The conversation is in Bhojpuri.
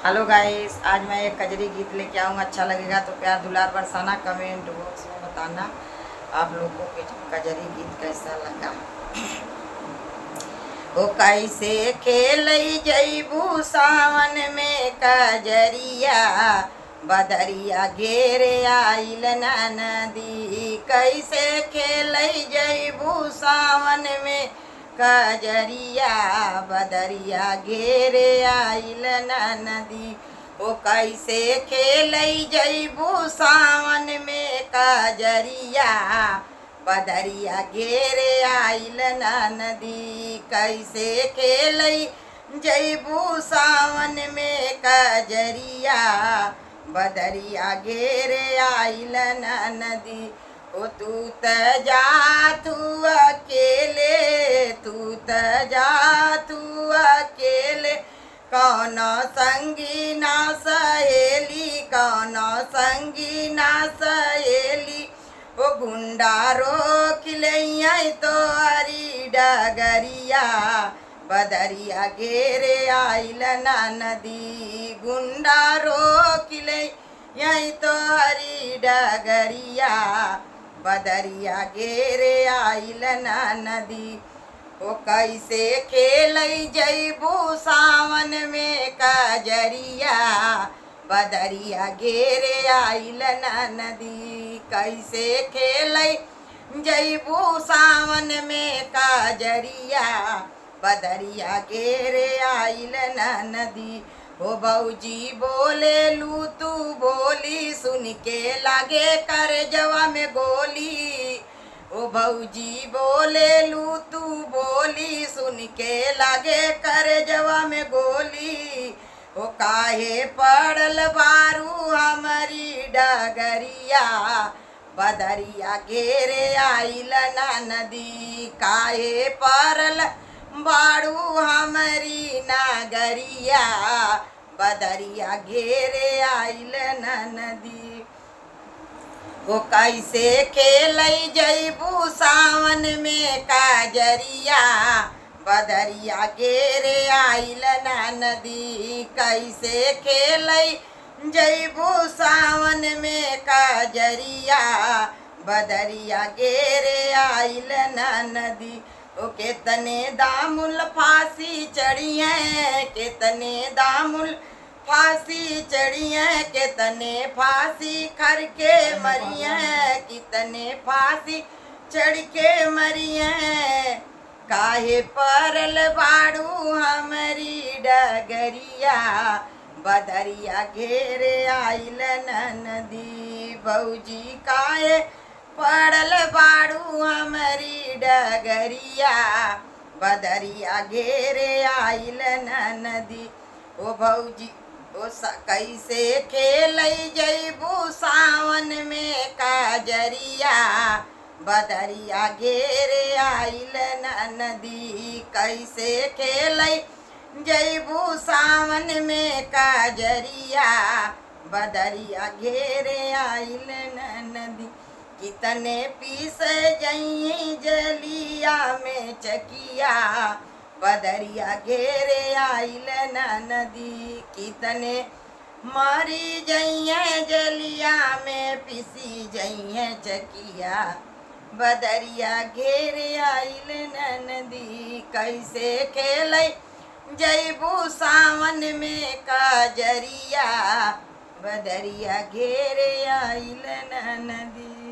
हेलो गाइस, आज मैं एक कजरी गीत लेके आऊँगा। अच्छा लगेगा तो प्यार दुलार बरसाना, कमेंट बॉक्स में बताना आप लोगों को कजरी गीत कैसा लगा। ओ कैसे खेल जईबू सावन में कजरिया, बदरिया घेरे आइल ना नदी। कैसे खेल जईबू सावन में कजरिया, बदरिया घेरे आइल ना नदी। ओ कैसे खेल जईबू सावन में कजरिया, बदरिया घेरे आइल ना नदी। कैसे खेल जईबू सावन में कजरिया, बदरिया घेरे आइल ना नदी। ओ तू त जा तू अकेले, तू त जा तू अकेले, कौनो संगी ना सहेली, कौनो संगी ना सहेली। ओ गुंडा रोकिलैया तो अरी डगरिया, बदरिया घेरे आइल ना नदी। गुंडा रोकिलैया तो अरी डगरिया, बदरिया घेरे आइल ना नदी। ओ कैसे खेल जईबू सावन में कजरिया, बदरिया घेरे आइल ना नदी। कैसे खेल जईबू सावन में कजरिया, बदरिया घेरे आइल ना नदी। ओ बऊजी बोले लू तू बोली, सुन के लागे कर जवा में गोली। ओ भौजी बोले लू तू बोली, सुन के लागे कर जवा में गोली। ओ काहे पड़ल बारू हमारी डगरिया, बदरिया घेरे आइल ना नदी। काहे पड़ल बारू हमारी नागरिया, बदरिया घेरे आइल ना नदी। ओ कैसे खेल जईबू सावन में कजरिया, बदरिया घेरे आइल ना नदी। कैसे खेल जईबू सावन में कजरिया, बदरिया घेरे आइल ना नदी। ओ केतने दामुल फांसी चढ़िए, केतने दामुल फांसी चढ़िए, कितने फांसी खर के मरिए, कितने फांसी चढ़ के मरिए। काहे परल बाड़ू हमारी डगरिया, बदरिया घेरे आइल ना नदी। भौजी काहे पड़ल बाड़ू हमारी डगरिया, बदरिया घेरे आइल ना नदी। ओ भौजी ओ कैसे खेल जईबू सावन में कजरिया, बदरिया घेरे आइल ना नदी। कैसे खेल जईबू सावन में कजरिया, बदरिया घेरे आइल ना नदी। कितने पीस जई जलिया में चकिया, बदरिया घेरे आइल ना नदी। कितने मरी जइए जलिया में पिसी जइए चकिया, बदरिया घेरे आइल ना नदी। कैसे खेल जईबू सावन में कजरिया, बदरिया घेरे आइल ना नदी।